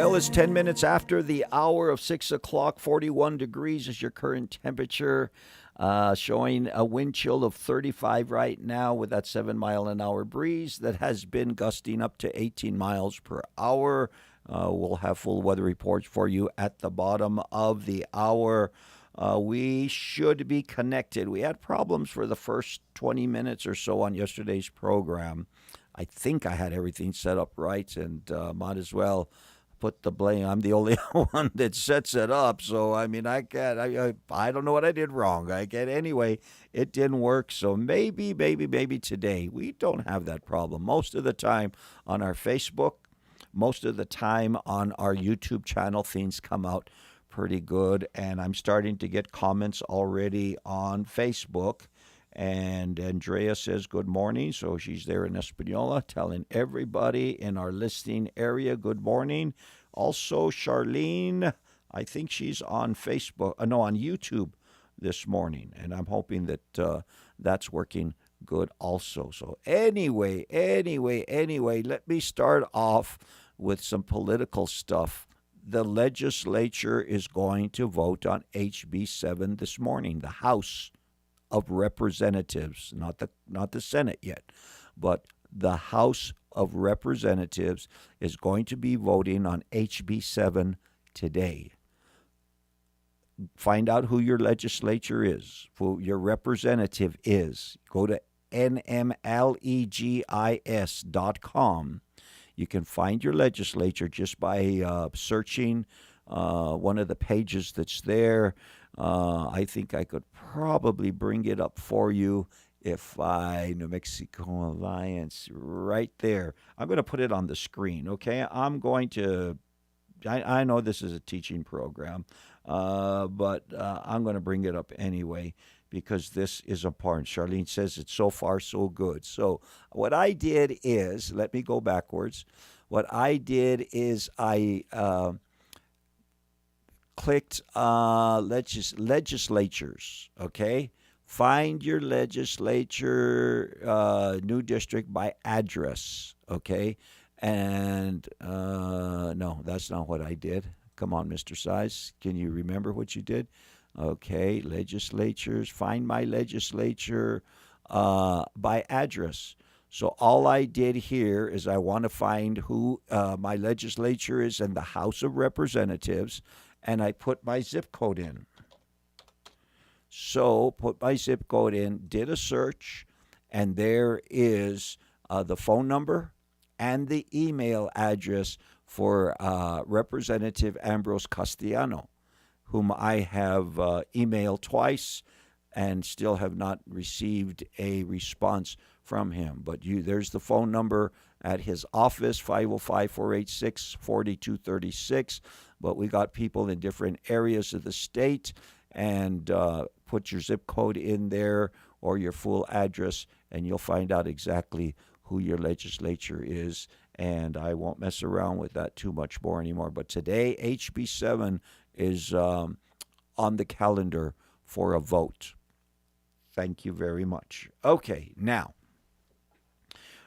Well, it's 10 minutes after the hour of 6 o'clock. 41 degrees is your current temperature, showing a wind chill of 35 right now with that 7-mile-an-hour breeze that has been gusting up to 18 miles per hour. We'll have full weather reports for you at the bottom of the hour. We should be connected. We had problems for the first 20 minutes or so on yesterday's program. I think I had everything set up right, and might as well put the blame. I'm the only one that sets it up, so I mean, I can't. I don't know what I did wrong. I get anyway. It didn't work, so maybe today we don't have that problem. Most of the time on our Facebook, most of the time on our YouTube channel, things come out pretty good, and I'm starting to get comments already on Facebook. And Andrea says good morning, so she's there in Espanola telling everybody in our listening area good morning. Also, Charlene, I think she's on Facebook, on YouTube this morning, and I'm hoping that that's working good also. So anyway, let me start off with some political stuff. The legislature is going to vote on HB 7 this morning, the House of Representatives, not the Senate yet, but the House of Representatives is going to be voting on HB 7 today. Find out who your legislature is, who your representative is. Go to nmlegis.com. You can find your legislature just by searching one of the pages that's there. I think I could probably bring it up for you if New Mexico Alliance, right there. I'm going to put it on the screen, okay? I know this is a teaching program, but I'm going to bring it up anyway because this is important. Charlene says it's so far so good. So what I did is, let me go backwards. What I did is I clicked legislatures, okay? Find your legislature, new district by address, okay? And no, that's not what I did. Come on, Mr. Size. Can you remember what you did? Okay, legislatures. Find my legislature by address. So all I did here is I want to find who my legislature is in the House of Representatives, and I put my zip code in. So put my zip code in, did a search, and there is the phone number and the email address for Representative Ambrose Castellano, whom I have emailed twice and still have not received a response from him. But there's the phone number at his office, 505-486-4236. But we got people in different areas of the state, and put your zip code in there or your full address, and you'll find out exactly who your legislature is. And I won't mess around with that too much more anymore. But today, HB 7 is on the calendar for a vote. Thank you very much. Okay, now,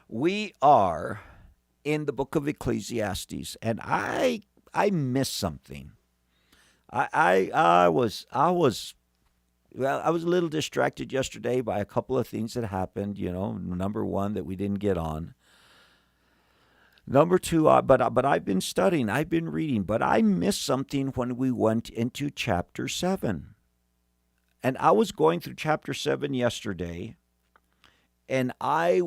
we are in the book of Ecclesiastes, and I missed something. I was a little distracted yesterday by a couple of things that happened. Number one, that we didn't get on. Number two, but I've been studying, I've been reading, but I missed something when we went into chapter 7. And I was going through chapter 7 yesterday, and I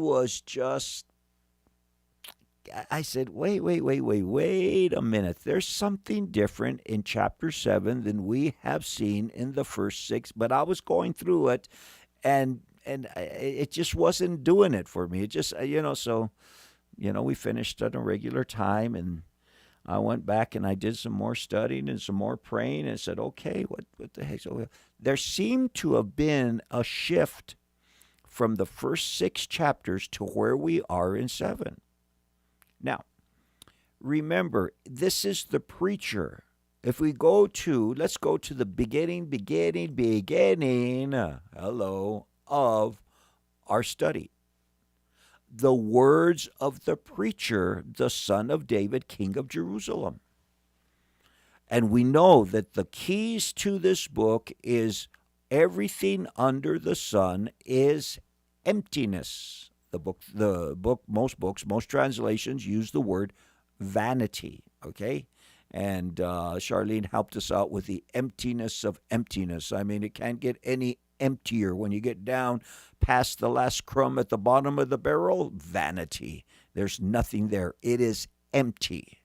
said, wait a minute. There's something different in chapter 7 than we have seen in the first 6. But I was going through it, and it just wasn't doing it for me. It just, we finished at a regular time, and I went back and I did some more studying and some more praying and said, okay, what the heck? So there seemed to have been a shift from the first 6 chapters to where we are in 7. Now, remember, this is the preacher. If we let's go to the beginning, of our study. The words of the preacher, the son of David, king of Jerusalem. And we know that the keys to this book is everything under the sun is emptiness. Most translations use the word vanity, okay? And Charlene helped us out with the emptiness of emptiness. I mean, it can't get any emptier. When you get down past the last crumb at the bottom of the barrel, vanity. There's nothing there. It is empty.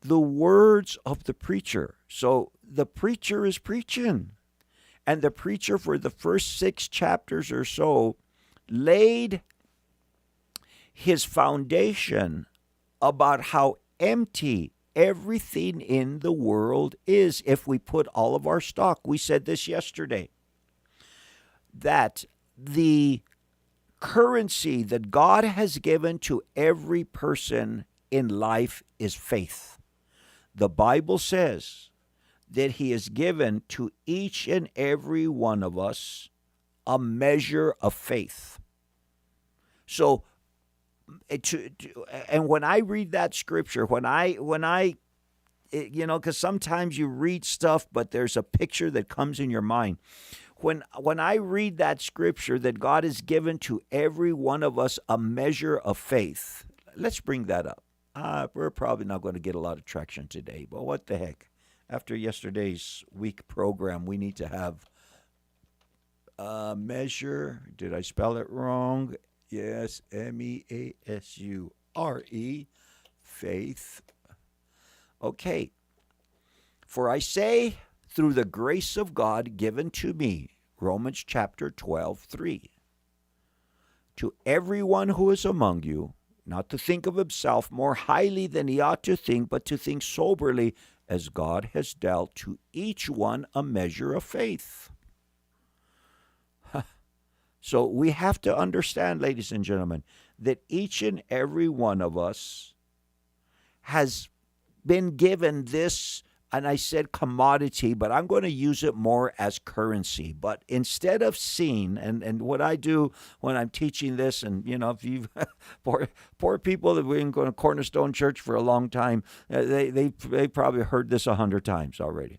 The words of the preacher. So the preacher is preaching. And the preacher, for the first 6 chapters or so, laid his foundation about how empty everything in the world is if we put all of our stock. We said this yesterday, that the currency that God has given to every person in life is faith. The Bible says that He has given to each and every one of us a measure of faith. So, and when I read that scripture, when I because sometimes you read stuff, but there's a picture that comes in your mind. When I read that scripture that God has given to every one of us a measure of faith, let's bring that up. We're probably not going to get a lot of traction today, but what the heck? After yesterday's week program, we need to have a measure. Did I spell it wrong? Yes, MEASURE, faith. Okay. For I say, through the grace of God given to me, Romans chapter 12:3, to everyone who is among you, not to think of himself more highly than he ought to think, but to think soberly, as God has dealt to each one a measure of faith. So we have to understand, ladies and gentlemen, that each and every one of us has been given this, and I said commodity, but I'm going to use it more as currency. But instead of seeing, and what I do when I'm teaching this, and if you've poor people that have been going to Cornerstone Church for a long time, they probably heard this 100 times already.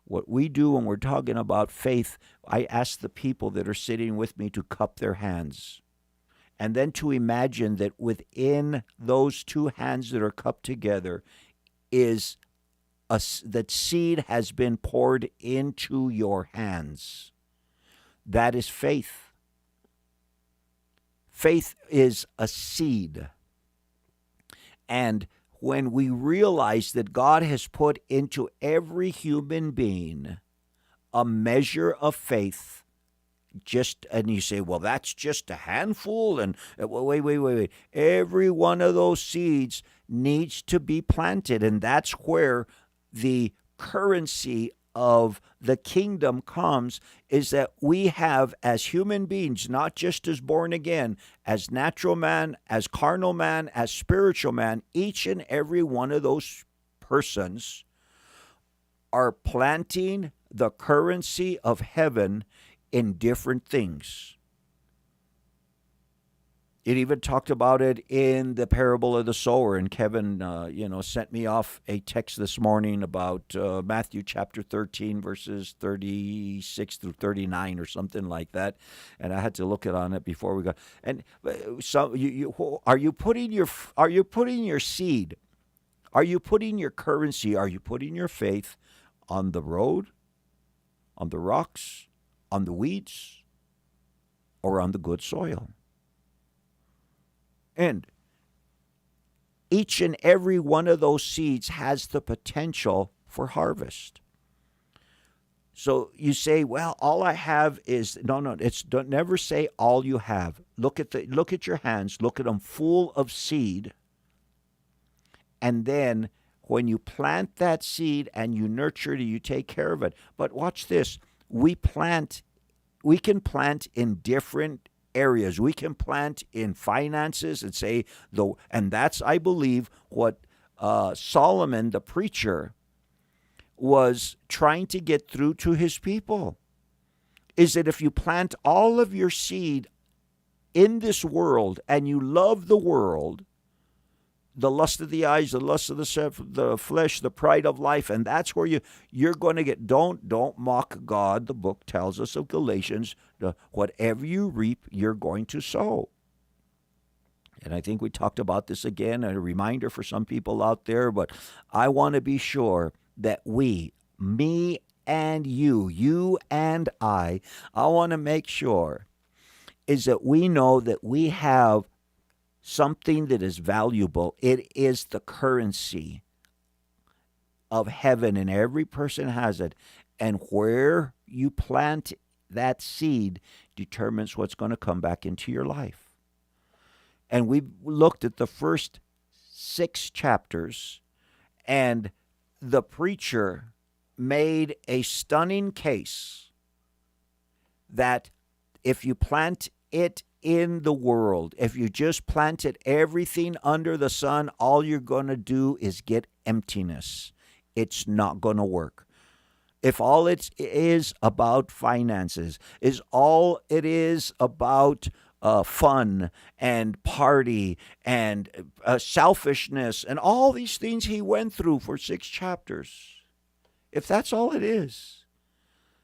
What we do when we're talking about faith, I ask the people that are sitting with me to cup their hands, and then to imagine that within those 2 hands that are cupped together is that seed has been poured into your hands. That is faith. Faith is a seed. And when we realize that God has put into every human being a measure of faith, and you say, well, that's just a handful, and wait. Every one of those seeds needs to be planted, and that's where the currency of the kingdom comes, is that we have, as human beings, not just as born again, as natural man, as carnal man, as spiritual man, each and every one of those persons are planting the currency of heaven in different things. It even talked about it in the parable of the sower. And Kevin, sent me off a text this morning about Matthew chapter 13, verses 36 through 39 or something like that. And I had to look on it before we got. And so, are you putting your seed? Are you putting your currency? Are you putting your faith on the road, on the rocks, on the weeds, or on the good soil? And each and every one of those seeds has the potential for harvest. So you say, well, all I have is no. Don't never say all you have. Look at your hands. Look at them full of seed. And then when you plant that seed and you nurture it, you take care of it. But watch this. We can plant in different areas. We can plant in finances and say, and that's, I believe, what Solomon, the preacher, was trying to get through to his people, is that if you plant all of your seed in this world and you love the world, the lust of the eyes, the lust of the flesh, the pride of life, and that's where you're going to get. Don't mock God. The book tells us of Galatians, whatever you reap, you're going to sow. And I think we talked about this again, a reminder for some people out there, but I want to be sure that we, me and you and I want to make sure is that we know that we have something that is valuable. It is the currency of heaven, and every person has it. And where you plant that seed determines what's going to come back into your life. And we looked at the first 6 chapters, and the preacher made a stunning case that if you plant it in the world, if you just planted everything under the sun, all you're going to do is get emptiness. It's not going to work. If all it is about finances, is all it is about fun and party and selfishness and all these things he went through for 6 chapters, if that's all it is,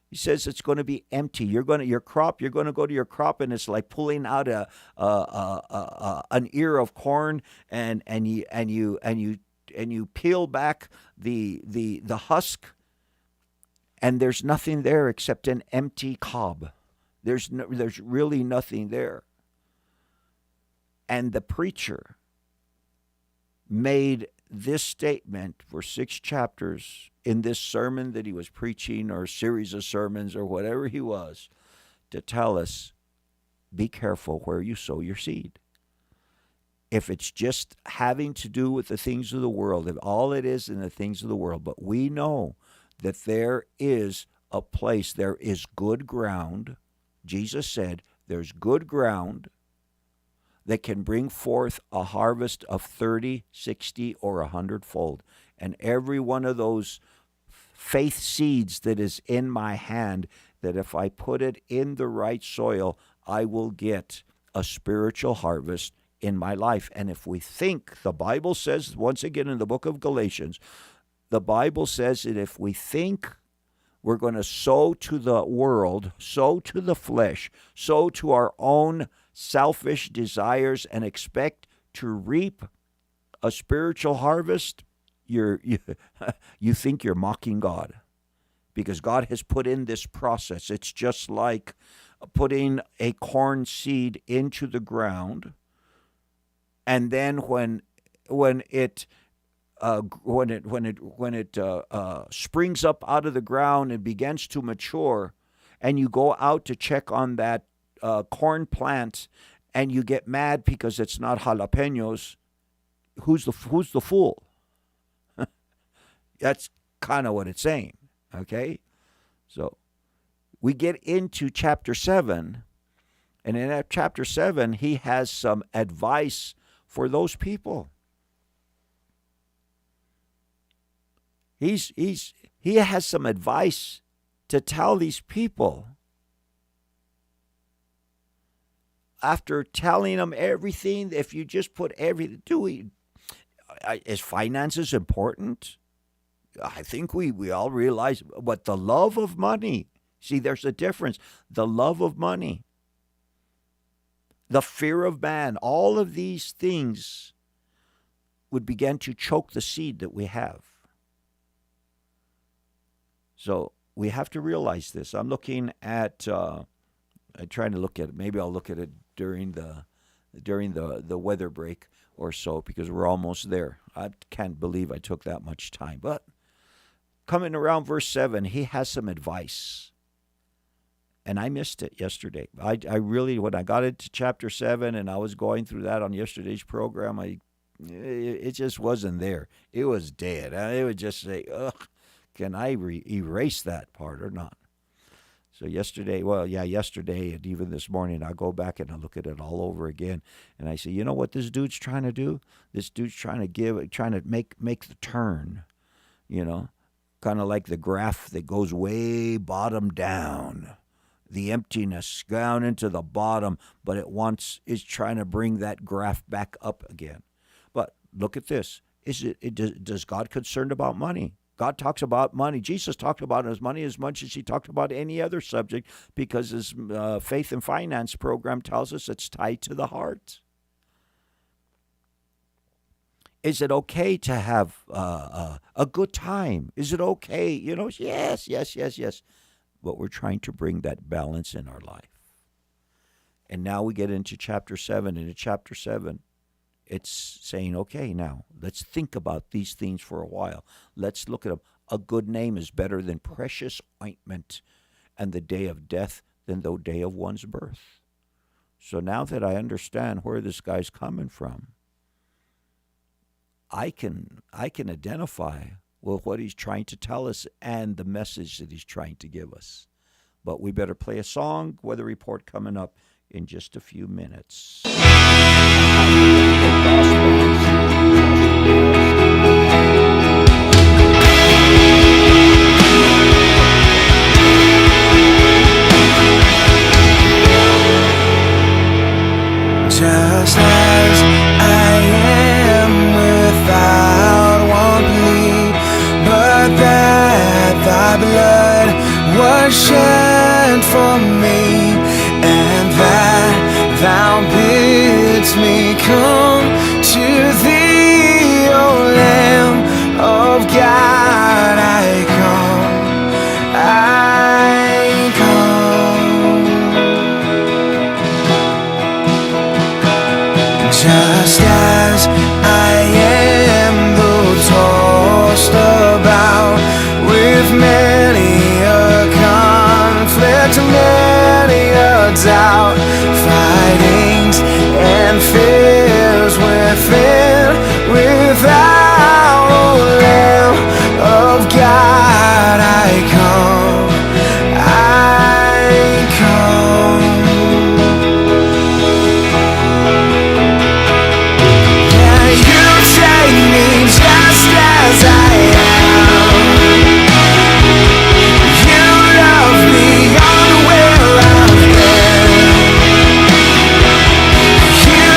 he says it's going to be empty. You're going to go to your crop, and it's like pulling out an ear of corn, and you peel back the husk, and there's nothing there except an empty cob. There's really nothing there. And the preacher made this statement for 6 chapters in this sermon that he was preaching, or a series of sermons, or whatever he was, to tell us, be careful where you sow your seed. If it's just having to do with the things of the world, if all it is in the things of the world, but we know that there is a place, there is good ground. Jesus said there's good ground that can bring forth a harvest of 30, 60, or 100-fold. And every one of those faith seeds that is in my hand, that if I put it in the right soil, I will get a spiritual harvest in my life. And if we think, the Bible says, once again in the book of Galatians, the Bible says that if we think we're going to sow to the world, sow to the flesh, sow to our own selfish desires, and expect to reap a spiritual harvest, you think you're mocking God, because God has put in this process. It's just like putting a corn seed into the ground, and then when it springs up out of the ground and begins to mature, and you go out to check on that corn plant, and you get mad because it's not jalapenos, who's the fool? That's kind of what it's saying, okay? So we get into chapter 7, and in that chapter 7, he has some advice for those people. He has some advice to tell these people. After telling them everything, if you just put everything, is finances important? I think we all realize, but the love of money, see, there's a difference. The love of money, the fear of man, all of these things would begin to choke the seed that we have. So we have to realize this. I'm looking at, I'm trying to look at it. Maybe I'll look at it during the weather break or so, because we're almost there. I can't believe I took that much time. But coming around verse 7, he has some advice. And I missed it yesterday. I really, when I got into chapter 7 and I was going through that on yesterday's program, it just wasn't there. It was dead. It would just say, ugh, can I erase that part or not? So yesterday, and even this morning, I go back and I look at it all over again, and I say, you know what this dude's trying to do? This dude's trying to make the turn, kind of like the graph that goes way bottom down, the emptiness down into the bottom, but is trying to bring that graph back up again. But look at this. Does God concerned about money? God talks about money. Jesus talked about his money as much as he talked about any other subject, because his faith and finance program tells us it's tied to the heart. Is it okay to have a good time? Is it okay? Yes. But we're trying to bring that balance in our life. And now we get into chapter 7. And in chapter 7, it's saying, okay, now let's think about these things for a while. Let's look at them. A good name is better than precious ointment, and the day of death than the day of one's birth. So now that I understand where this guy's coming from, I can identify with what he's trying to tell us and the message that he's trying to give us. But we better play a song. Weather report coming up in just a few minutes. Just as I am without one plea, but that thy blood was shed for me, and that thou bidst me come to thee, O Lamb of God. I come. Just as I am, though tossed about with many a conflict, many a doubt, fightings and fears within, without, O Lamb of God, I come, I come. Take me just as I am. You love me on where I've been. You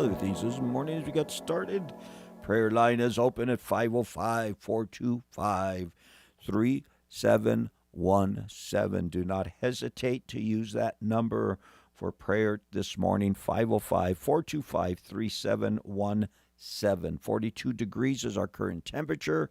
other things this morning as we got started. Prayer line is open at 505-425-3717. Do not hesitate to use that number for prayer this morning. 505-425-3717. 42 degrees is our current temperature.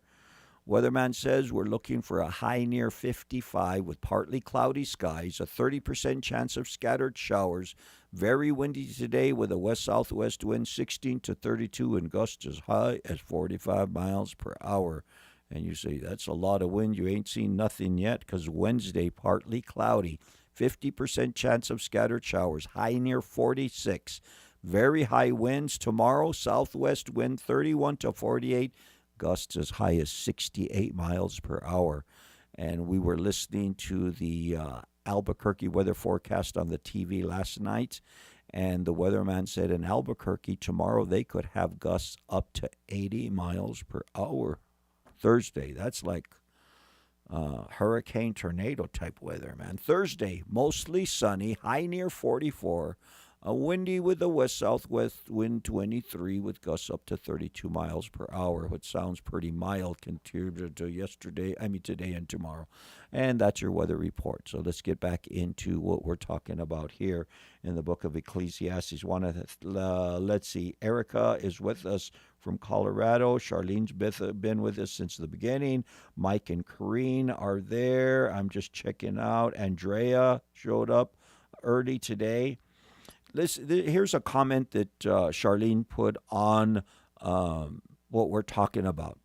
Weatherman says we're looking for a high near 55 with partly cloudy skies, a 30% chance of scattered showers. Very windy today with a west-southwest wind 16 to 32 and gusts as high as 45 miles per hour. And you say, that's a lot of wind. You ain't seen nothing yet because Wednesday, partly cloudy. 50% chance of scattered showers, high near 46. Very high winds tomorrow, southwest wind 31 to 48. Gusts as high as 68 miles per hour. And we were listening to the Albuquerque weather forecast on the TV last night, and the weatherman said in Albuquerque tomorrow they could have gusts up to 80 miles per hour. Thursday, that's like hurricane tornado type weather, man. Thursday, mostly sunny, high near 44. Windy with a west-southwest wind 23 with gusts up to 32 miles per hour, which sounds pretty mild compared to today and tomorrow. And that's your weather report. So let's get back into what we're talking about here in the book of Ecclesiastes. Let's see. Erica is with us from Colorado. Charlene's been with us since the beginning. Mike and Corrine are there. I'm just checking out. Andrea showed up early today. Here's a comment that Charlene put on what we're talking about.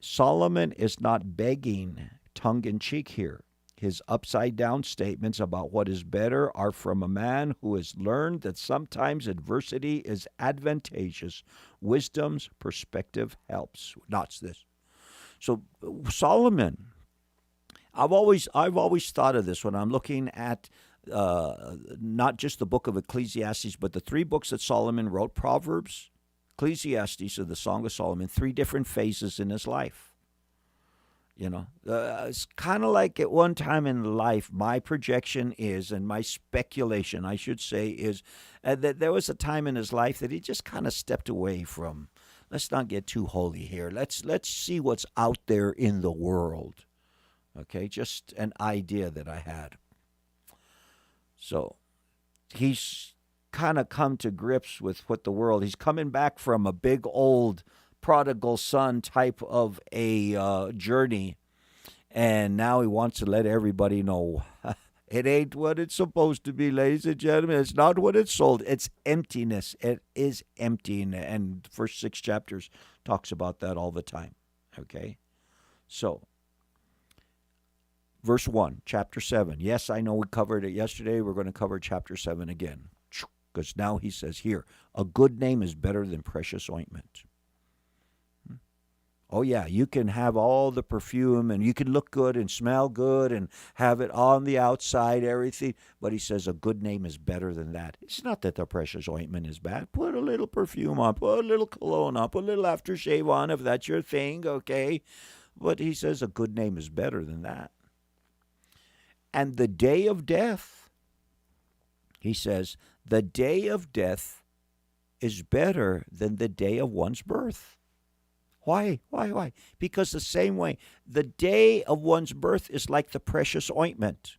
Solomon is not begging tongue-in-cheek here. His upside-down statements about what is better are from a man who has learned that sometimes adversity is advantageous. Wisdom's perspective helps. Not this. So Solomon, I've always thought of this when I'm looking at not just the book of Ecclesiastes, but the three books that Solomon wrote: Proverbs, Ecclesiastes, or the Song of Solomon. Three different phases in his life. It's kind of like at one time in life, my projection is, and my speculation, I should say, is that there was a time in his life that he just kind of stepped away from. Let's not get too holy here. Let's see what's out there in the world. Okay, just an idea that I had. So he's kind of come to grips with what the world, he's coming back from a big old prodigal son type of a journey. And now he wants to let everybody know it ain't what it's supposed to be, ladies and gentlemen. It's not what it's sold. It's emptiness. It is empty. And first 6 chapters talks about that all the time. Okay. So verse 1, chapter 7. Yes, I know we covered it yesterday. We're going to cover chapter 7 again. Because now he says here, a good name is better than precious ointment. Oh, yeah, you can have all the perfume and you can look good and smell good and have it on the outside, everything. But he says a good name is better than that. It's not that the precious ointment is bad. Put a little perfume on, put a little cologne on, put a little aftershave on if that's your thing, okay? But he says a good name is better than that. And the day of death, he says, the day of death is better than the day of one's birth. Why? Because the same way, the day of one's birth is like the precious ointment.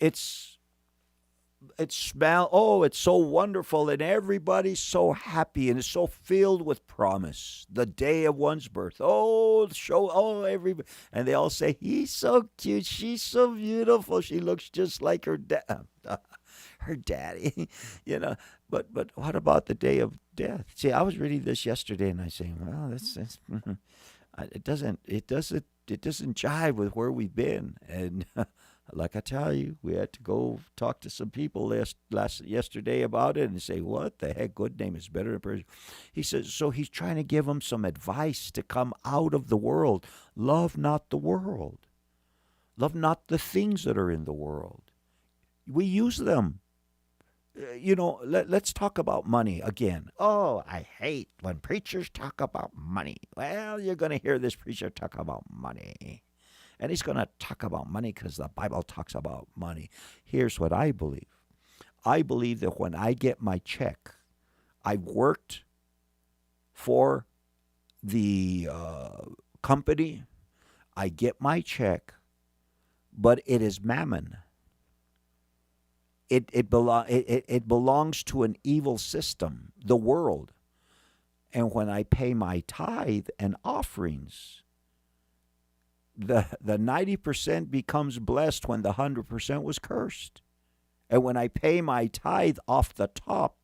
It's so wonderful, and everybody's so happy, and it's so filled with promise. The day of one's birth. Everybody. And they all say, he's so cute, she's so beautiful, she looks just like her daddy, But what about the day of death? See, I was reading this yesterday, and I say, well, it doesn't jive with where we've been. And like I tell you, we had to go talk to some people yesterday about it and say, what the heck? Good name is better than person. He says, so he's trying to give them some advice to come out of the world. Love not the world. Love not the things that are in the world. We use them. Let's talk about money again. Oh, I hate when preachers talk about money. Well, you're going to hear this preacher talk about money. And he's going to talk about money because the Bible talks about money. Here's what I believe. I believe that when I get my check, I've worked for the company. I get my check, but it is mammon. It belongs to an evil system, the world. And when I pay my tithe and offerings, the 90% becomes blessed when the 100% was cursed. And when I pay my tithe off the top,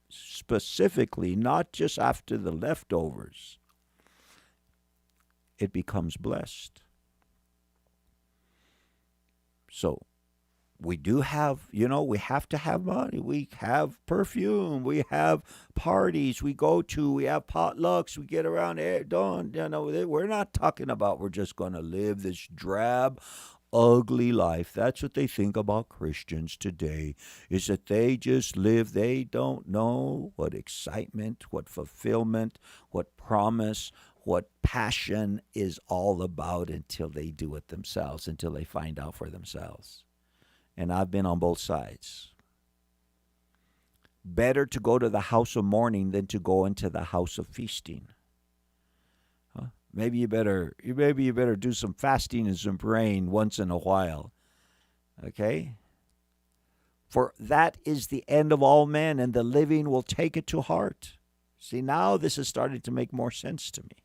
specifically, not just after the leftovers, it becomes blessed. So we do have, we have to have money. We have perfume. We have parties we go to. We have potlucks. We get around there. We're not talking about we're just going to live this drab, ugly life. That's what they think about Christians today, is that they just live. They don't know what excitement, what fulfillment, what promise, what passion is all about until they do it themselves, until they find out for themselves. And I've been on both sides. Better to go to the house of mourning than to go into the house of feasting. Huh? Maybe you better do some fasting and some praying once in a while. Okay? For that is the end of all men, and the living will take it to heart. See, now this is starting to make more sense to me.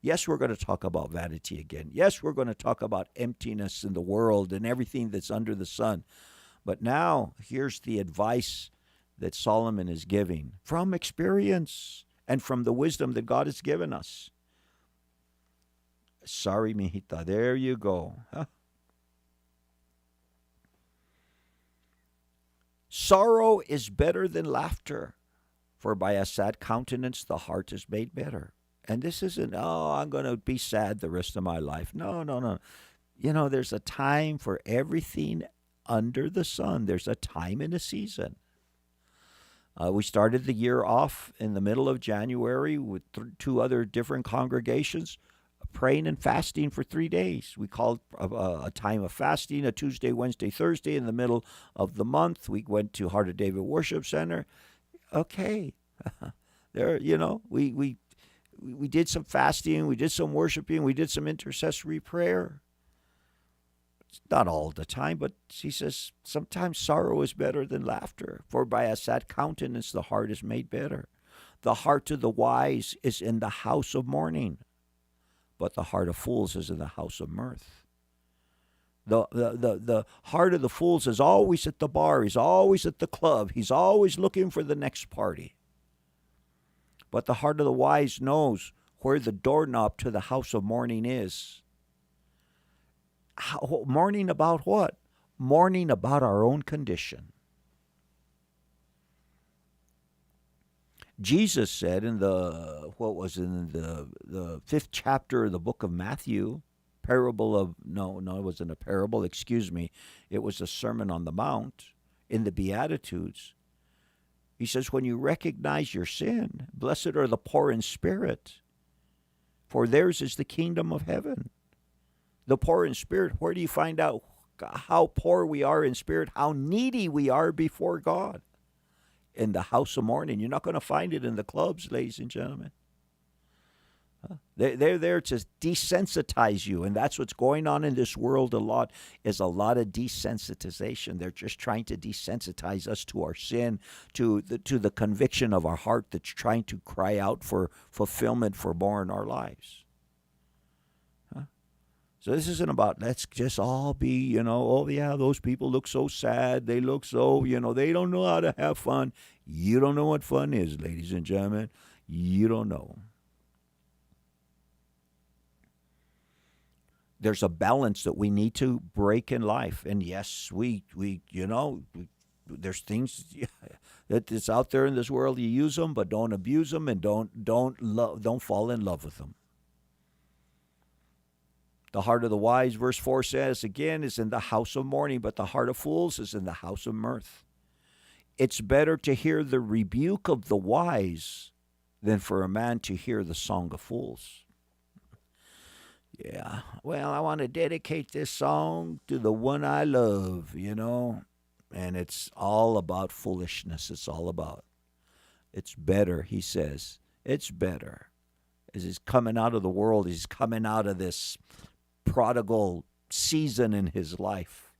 Yes, we're going to talk about vanity again. Yes, we're going to talk about emptiness in the world and everything that's under the sun. But now, here's the advice that Solomon is giving from experience and from the wisdom that God has given us. Sorry, mijita. There you go. Huh? Sorrow is better than laughter, for by a sad countenance the heart is made better. And this isn't, I'm going to be sad the rest of my life. No. There's a time for everything under the sun. There's a time and a season. We started the year off in the middle of January with two other different congregations, praying and fasting for 3 days. We called a time of fasting, a Tuesday, Wednesday, Thursday in the middle of the month. We went to Heart of David Worship Center. Okay. There, we did some fasting, we did some worshiping, we did some intercessory prayer. It's not all the time, but he says sometimes sorrow is better than laughter, for by a sad countenance the heart is made better. The heart of the wise is in the house of mourning, but the heart of fools is in the house of mirth. The heart of the fools is always at the bar, he's always at the club, he's always looking for the next party. But the heart of the wise knows where the doorknob to the house of mourning is. Mourning about what? Mourning about our own condition. Jesus said in the 5th chapter of the book of Matthew, it wasn't a parable, excuse me. It was a Sermon on the Mount in the Beatitudes. He says, when you recognize your sin, blessed are the poor in spirit, for theirs is the kingdom of heaven. The poor in spirit, where do you find out how poor we are in spirit, how needy we are before God? In the house of mourning. You're not going to find it in the clubs, ladies and gentlemen. They're there to desensitize you, and that's what's going on in this world a lot, is a lot of desensitization. They're just trying to desensitize us to our sin, to the conviction of our heart that's trying to cry out for fulfillment for more in our lives. So this isn't about let's just all be, those people look so sad, they look so, they don't know how to have fun. You don't know what fun is, ladies and gentlemen. You don't know. There's a balance that we need to break in life. And yes, there's things that is out there in this world. You use them, but don't abuse them, and don't fall in love with them. The heart of the wise, verse 4 says, again, is in the house of mourning, but the heart of fools is in the house of mirth. It's better to hear the rebuke of the wise than for a man to hear the song of fools. Yeah, well, I want to dedicate this song to the one I love, and it's all about foolishness. It's all about It's better, he says. It's better. As he's coming out of the world, he's coming out of this prodigal season in his life.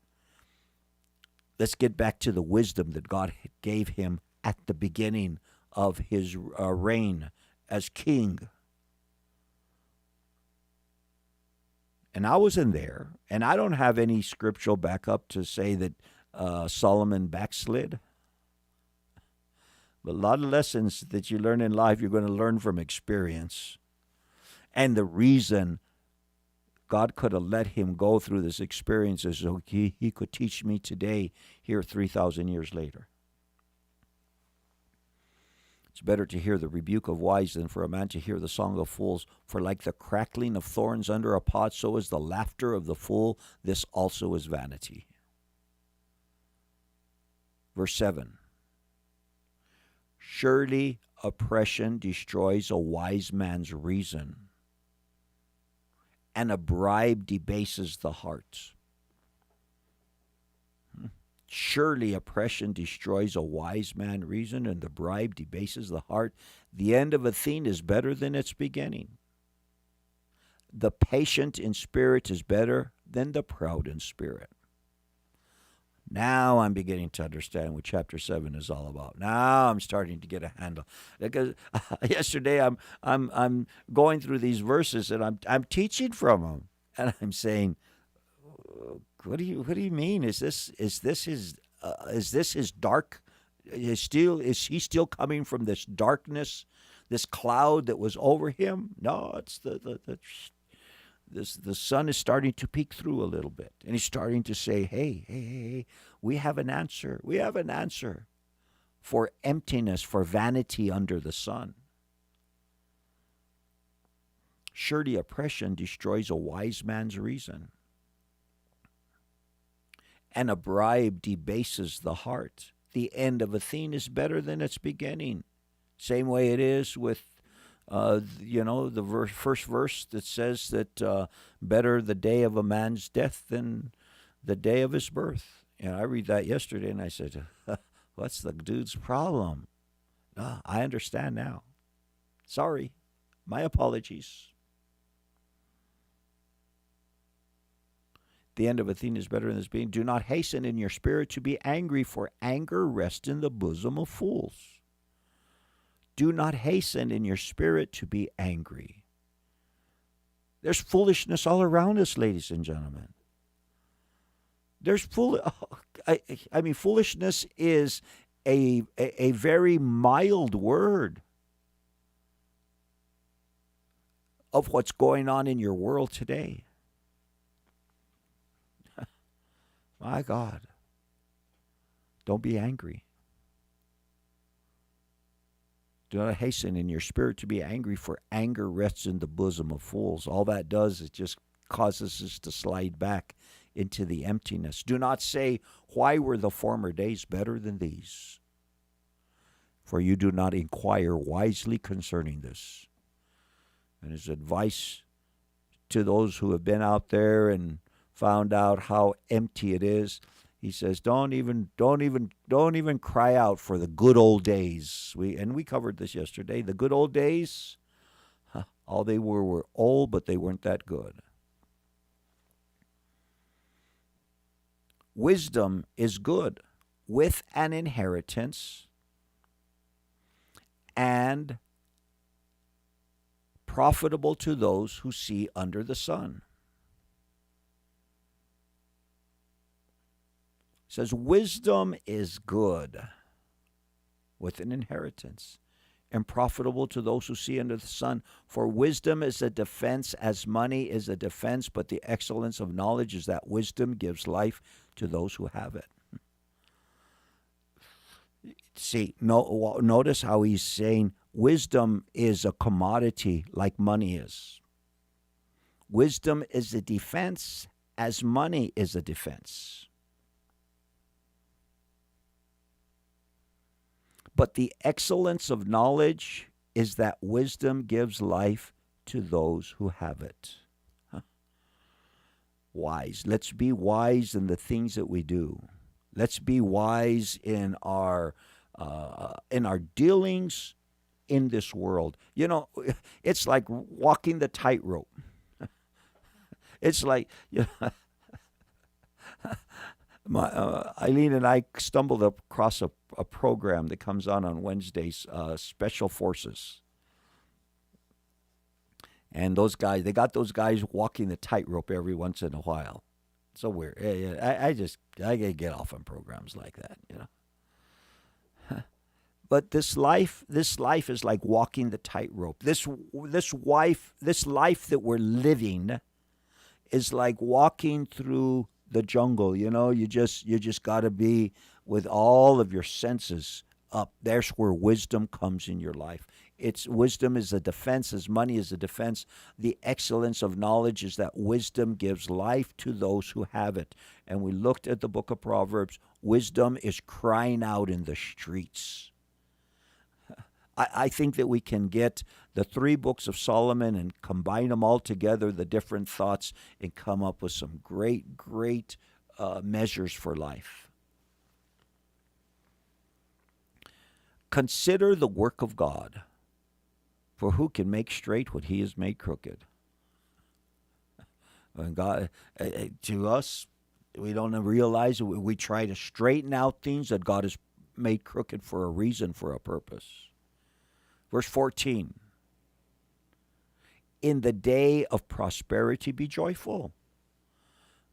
Let's get back to the wisdom that God gave him at the beginning of his reign as king. And I was in there, and I don't have any scriptural backup to say that Solomon backslid. But a lot of lessons that you learn in life, you're going to learn from experience. And the reason God could have let him go through this experience is so he could teach me today, here 3,000 years later. It's better to hear the rebuke of wise than for a man to hear the song of fools. For like the crackling of thorns under a pot, so is the laughter of the fool. This also is vanity. Verse 7. Surely oppression destroys a wise man's reason, and a bribe debases the heart. Surely oppression destroys a wise man's reason, and the bribe debases the heart. The end of a thing is better than its beginning. The patient in spirit is better than the proud in spirit. Now I'm beginning to understand what chapter 7 is all about. Now I'm starting to get a handle. Because yesterday I'm going through these verses and I'm teaching from them, and I'm saying, what do you mean? Is this his dark? Is he still coming from this darkness, this cloud that was over him? No, it's the sun is starting to peek through a little bit, and he's starting to say, hey, we have an answer. We have an answer for emptiness, for vanity under the sun. Surely oppression destroys a wise man's reason, and a bribe debases the heart. The end of a thing is better than its beginning. Same way it is with the first verse that says that better the day of a man's death than the day of his birth. And I read that yesterday, and I said, what's the dude's problem? I understand now. Sorry. My apologies. The end of a thing is better than its beginning. Do not hasten in your spirit to be angry, for anger rests in the bosom of fools. Do not hasten in your spirit to be angry. There's foolishness all around us, ladies and gentlemen. Foolishness is a very mild word of what's going on in your world today. My God, don't be angry. Do not hasten in your spirit to be angry, for anger rests in the bosom of fools. All that does is just causes us to slide back into the emptiness. Do not say, why were the former days better than these? For you do not inquire wisely concerning this. And his advice to those who have been out there and found out how empty it is, he says, don't even cry out for the good old days. We covered this yesterday. The good old days, all they were old, but they weren't that good. Wisdom is good, with an inheritance, and profitable to those who see under the sun. It says, wisdom is good, with an inheritance, and profitable to those who see under the sun. For wisdom is a defense, as money is a defense, but the excellence of knowledge is that wisdom gives life to those who have it. See, notice how he's saying wisdom is a commodity like money is. Wisdom is a defense as money is a defense. But the excellence of knowledge is that wisdom gives life to those who have it. Wise. Let's be wise in the things that we do. Let's be wise in our in our dealings in this world. You know, it's like walking the tightrope. It's like, you know, Eileen and I stumbled across a program that comes on Wednesdays, Special Forces. And those guys, they got those guys walking the tightrope every once in a while. So weird. I gotta get off on programs like that, you know. But this life is like walking the tightrope. This life that we're living is like walking through the jungle. You know, you just got to be with all of your senses up. There's where wisdom comes in your life. Wisdom is a defense, as money is a defense. The excellence of knowledge is that wisdom gives life to those who have it. And we looked at the book of Proverbs. Wisdom is crying out in the streets. I think that we can get the 3 books of Solomon and combine them all together, the different thoughts, and come up with some great measures for life. Consider the work of God, for who can make straight what he has made crooked? And God, to us, we don't realize it. We try to straighten out things that God has made crooked for a reason, for a purpose. Verse 14, in the day of prosperity be joyful,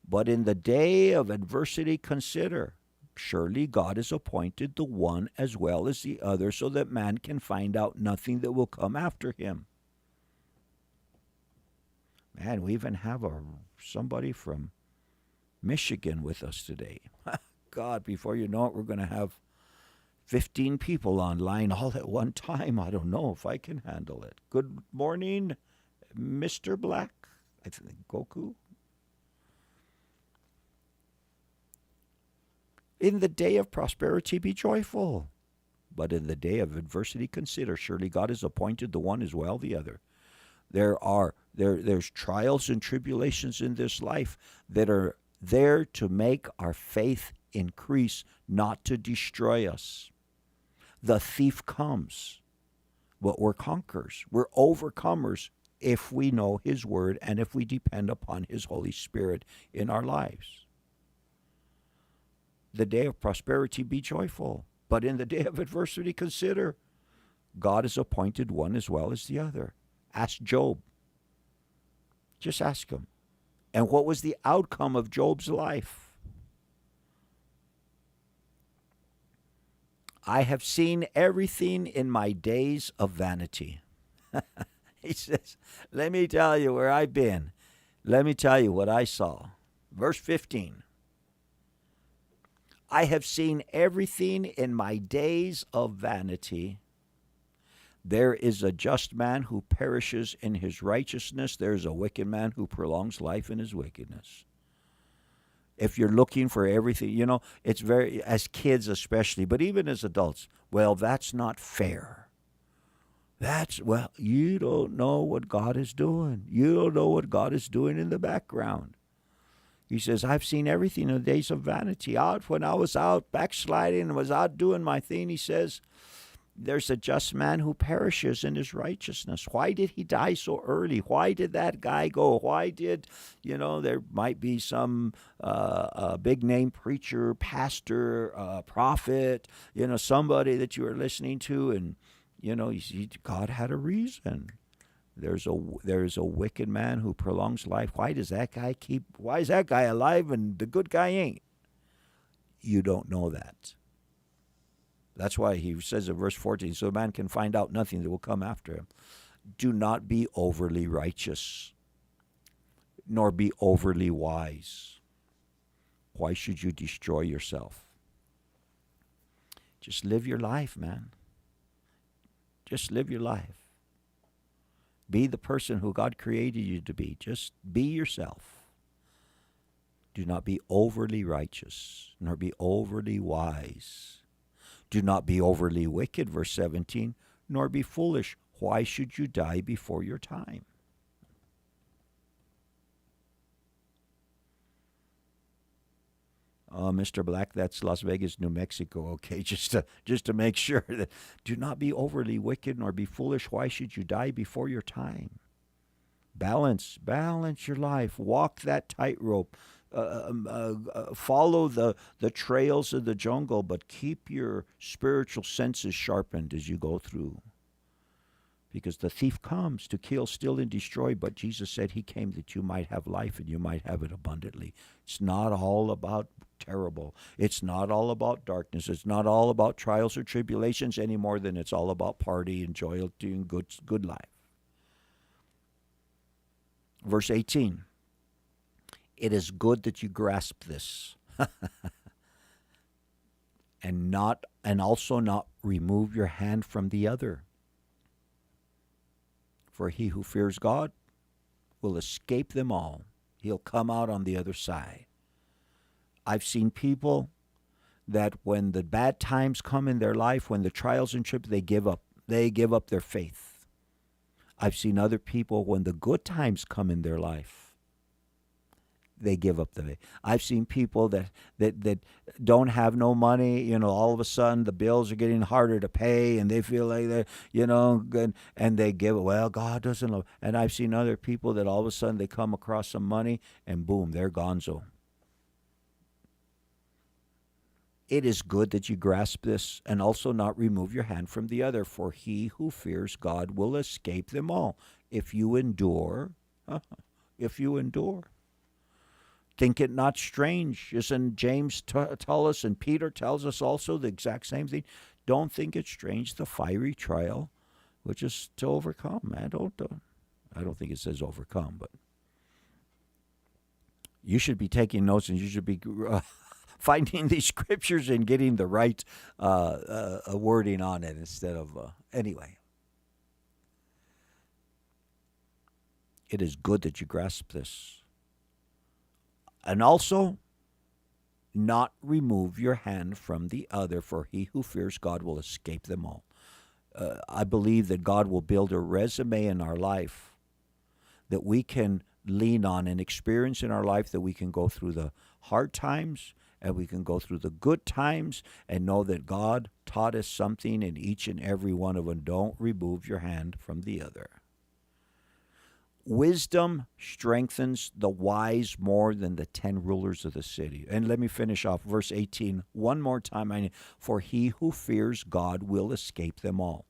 but in the day of adversity consider. Surely God has appointed the one as well as the other, so that man can find out nothing that will come after him. Man, we even have somebody from Michigan with us today. God, before you know it, we're going to have 15 people online all at one time. I don't know if I can handle it. Good morning, Mr. Black. I think Goku. In the day of prosperity be joyful, but in the day of adversity consider. Surely God has appointed the one as well the other. There's trials and tribulations in this life that are there to make our faith increase, not to destroy us. The thief comes, but we're conquerors. We're overcomers if we know his word and if we depend upon his Holy Spirit in our lives. The day of prosperity be joyful, but in the day of adversity consider. God has appointed one as well as the other. Ask Job. Just ask him. And what was the outcome of Job's life? I have seen everything in my days of vanity. He says, let me tell you where I've been. Let me tell you what I saw. Verse 15. I have seen everything in my days of vanity. There is a just man who perishes in his righteousness. There is a wicked man who prolongs life in his wickedness. If you're looking for everything, you know, it's very, as kids especially, but even as adults, well, that's not fair. Well, you don't know what God is doing. You don't know what God is doing in the background. He says, I've seen everything in the days of vanity. When I was out backsliding and was out doing my thing, he says, there's a just man who perishes in his righteousness. Why did he die so early? Why did that guy go? Why did, there might be some big name preacher, pastor, prophet, somebody that you were listening to, and, God had a reason. There's a wicked man who prolongs life. Why is that guy alive and the good guy ain't? You don't know that. That's why he says in verse 14, so a man can find out nothing that will come after him. Do not be overly righteous, nor be overly wise. Why should you destroy yourself? Just live your life, man. Just live your life. Be the person who God created you to be. Just be yourself. Do not be overly righteous, nor be overly wise. Do not be overly wicked, verse 17, nor be foolish. Why should you die before your time? Mr. Black, that's Las Vegas, New Mexico. Okay, just to make sure that do not be overly wicked nor be foolish. Why should you die before your time? Balance your life. Walk that tightrope. Follow the trails of the jungle, but keep your spiritual senses sharpened as you go through. Because the thief comes to kill, steal, and destroy, but Jesus said he came that you might have life and you might have it abundantly. It's not all about terrible. It's not all about darkness. It's not all about trials or tribulations any more than it's all about party and joy and good life. Verse 18. It is good that you grasp this and also not remove your hand from the other. For he who fears God will escape them all. He'll come out on the other side. I've seen people that when the bad times come in their life, when the trials and tribulations, they give up. They give up their faith. I've seen other people when the good times come in their life, they give up the faith. I've seen people that don't have no money, all of a sudden the bills are getting harder to pay and they feel like they're, good, and they give it. Well, God doesn't love. And I've seen other people that all of a sudden they come across some money and boom, they're gonzo. It is good that you grasp this and also not remove your hand from the other, for he who fears God will escape them all. If you endure. Think it not strange. Isn't James tell us, and Peter tells us also the exact same thing? Don't think it strange, the fiery trial, which is to overcome. Man, I don't think it says overcome, but you should be taking notes and you should be finding these scriptures and getting the right wording on it instead of anyway. It is good that you grasp this. And also, not remove your hand from the other, for he who fears God will escape them all. I believe that God will build a resume in our life that we can lean on and experience in our life, that we can go through the hard times and we can go through the good times and know that God taught us something in each and every one of them. Don't remove your hand from the other. Wisdom strengthens the wise more than the 10 rulers of the city. And let me finish off verse 18 one more time. For he who fears God will escape them all.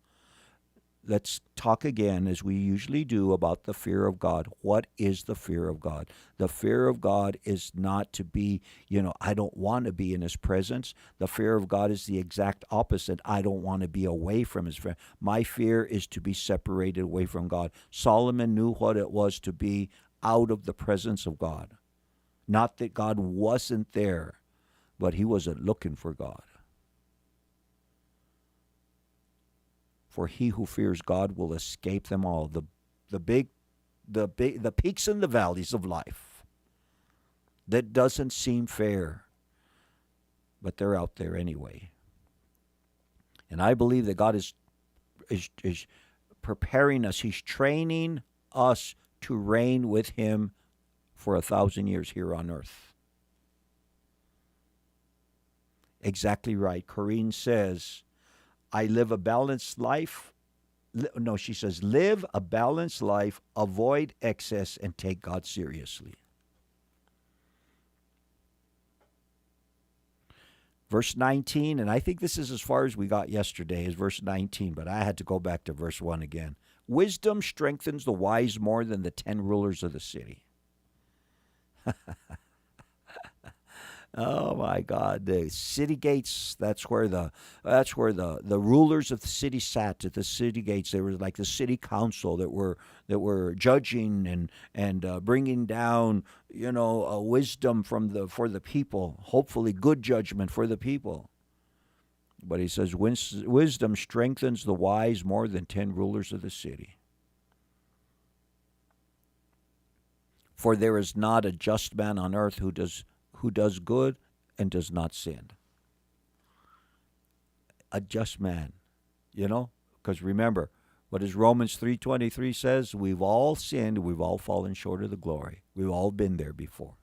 Let's talk again, as we usually do, about the fear of God. What is the fear of God? The fear of God is not to be, I don't want to be in his presence. The fear of God is the exact opposite. I don't want to be away from his presence. My fear is to be separated away from God. Solomon knew what it was to be out of the presence of God. Not that God wasn't there, but he wasn't looking for God. For he who fears God will escape them all. The peaks and the valleys of life that doesn't seem fair, but they're out there anyway. And I believe that God is preparing us. He's training us to reign with him for 1,000 years here on earth. Exactly right. Corrine says, I live a balanced life. No, she says, live a balanced life, avoid excess, and take God seriously. Verse 19, and I think this is as far as we got yesterday, is verse 19, but I had to go back to verse 1 again. Wisdom strengthens the wise more than the 10 rulers of the city. Oh my God! The city gates. That's where the rulers of the city sat at the city gates. They were like the city council that were judging and bringing down wisdom for the people. Hopefully, good judgment for the people. But he says, wisdom strengthens the wise more than 10 rulers of the city. For there is not a just man on earth who does good and does not sin. A just man, because remember, what does Romans 3:23 says? We've all sinned, we've all fallen short of the glory. We've all been there before.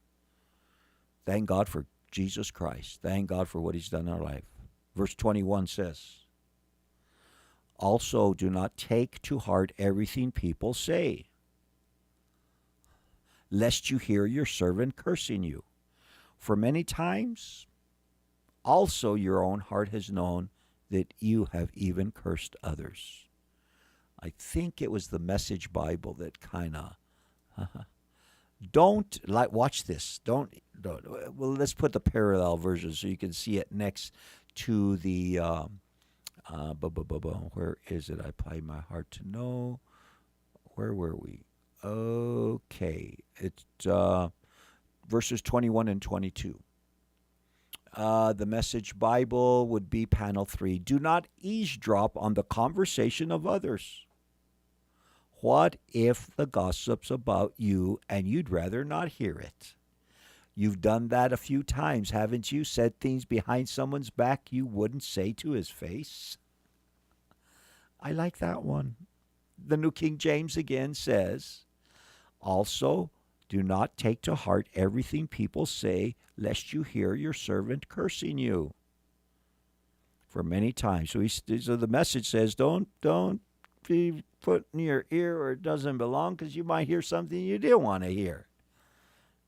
Thank God for Jesus Christ. Thank God for what he's done in our life. Verse 21 says, also do not take to heart everything people say, lest you hear your servant cursing you. For many times also your own heart has known that you have even cursed others. I think it was the Message Bible that kind of watch this. Well, let's put the parallel version so you can see it next to the where is it? I apply my heart to know. Where were we? Okay, it's verses 21 and 22. The Message Bible would be panel 3. Do not eavesdrop on the conversation of others. What if the gossip's about you and you'd rather not hear it? You've done that a few times, haven't you? Said things behind someone's back you wouldn't say to his face. I like that one. The New King James again says, also, do not take to heart everything people say, lest you hear your servant cursing you. For many times. So the Message says, don't be put in your ear where it doesn't belong, because you might hear something you didn't want to hear.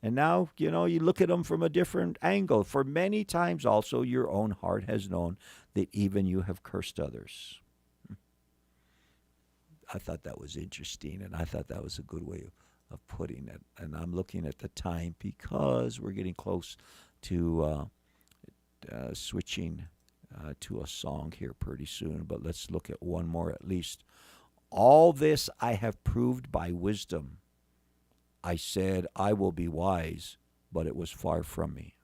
And now, you look at them from a different angle. For many times also your own heart has known that even you have cursed others. I thought that was interesting, and I thought that was a good way of putting it. And I'm looking at the time because we're getting close to switching to a song here pretty soon. But let's look at one more at least. All this I have proved by wisdom. I said, I will be wise, but it was far from me.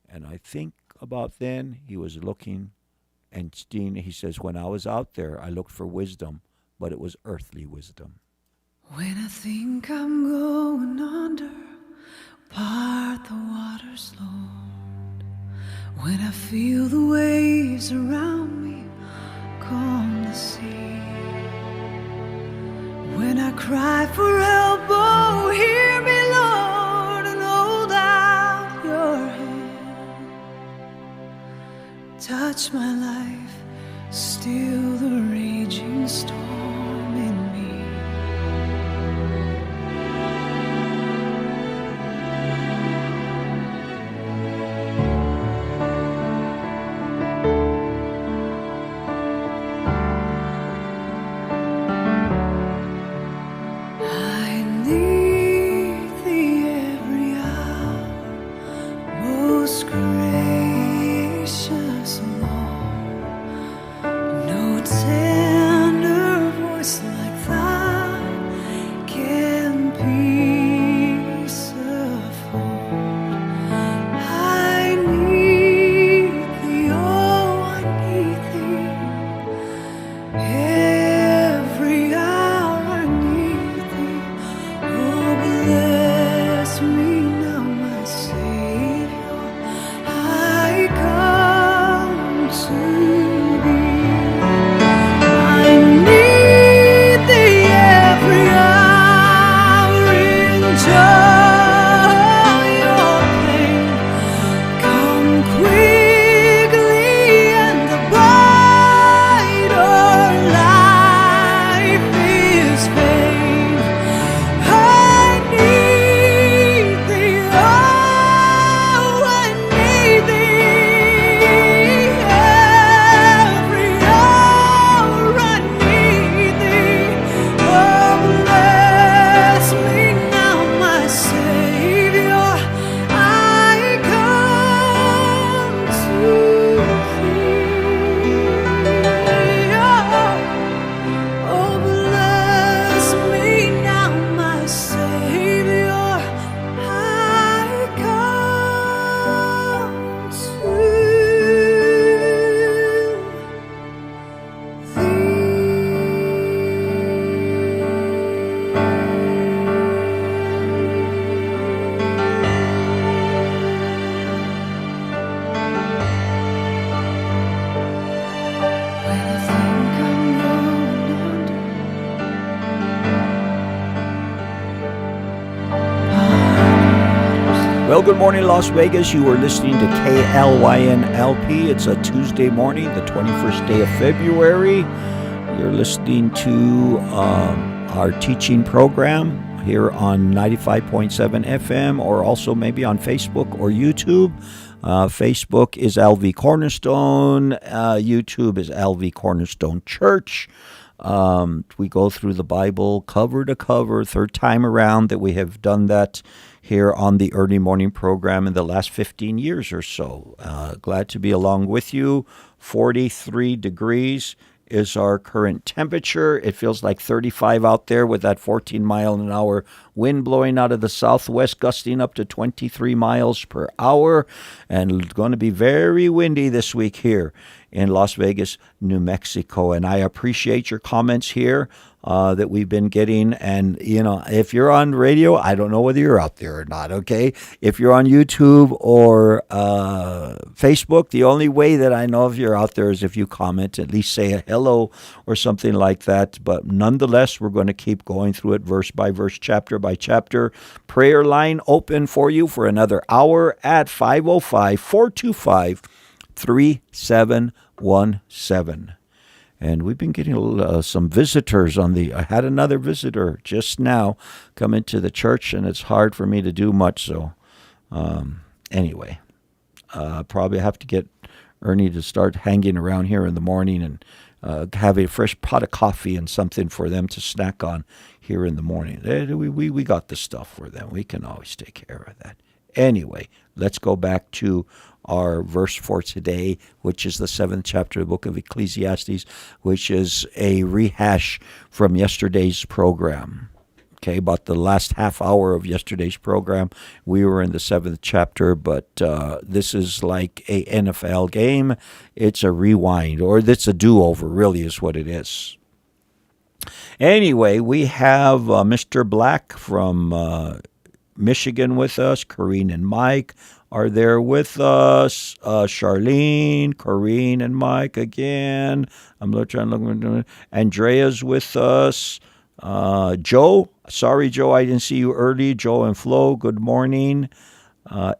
And I think about then he was looking, and he says, when I was out there, I looked for wisdom, but it was earthly wisdom. When I think I'm going under, part the waters, Lord. When I feel the waves around me calm the sea. When I cry for help, oh, hear me, Lord, and hold out your hand. Touch my life, still the raging storm in me. I need thee every hour, most gracious Lord. No tender Well, good morning, Las Vegas. You are listening to KLYNLP. It's a Tuesday morning, the 21st day of February. You're listening to our teaching program here on 95.7 FM, or also maybe on Facebook or YouTube. Facebook is LV Cornerstone. YouTube is LV Cornerstone Church. We go through the Bible cover to cover, third time around that we have done that here on the early morning program in the last 15 years or so. Glad to be along with you. 43 degrees is our current temperature. It feels like 35 out there with that 14 mile an hour wind blowing out of the southwest, gusting up to 23 miles per hour. And it's going to be very windy this week here in Las Vegas, New Mexico. And I appreciate your comments here that we've been getting. And, you know, if you're on radio, I don't know whether you're out there or not, okay? If you're on YouTube or Facebook, the only way that I know if you're out there is if you comment, at least say a hello or something like that. But nonetheless, we're going to keep going through it verse by verse, chapter by chapter. Prayer line open for you for another hour at 505-425-3717. And we've been getting some visitors I had another visitor just now come into the church, and it's hard for me to do much. So anyway, probably have to get Ernie to start hanging around here in the morning and have a fresh pot of coffee and something for them to snack on here in the morning. We got the stuff for them. We can always take care of that. Anyway, let's go back to our verse for today, which is the 7th chapter of the book of Ecclesiastes, which is a rehash from yesterday's program. Okay, about the last half hour of yesterday's program, we were in the 7th chapter, but this is like a NFL game. It's a rewind, or it's a do-over, really is what it is. Anyway, we have Mr. Black from Michigan with us. Corrine and Mike are there with us. Charlene, Corrine, and Mike again. I'm trying to look. Andrea's with us. Joe. Sorry, Joe, I didn't see you early. Joe and Flo, good morning.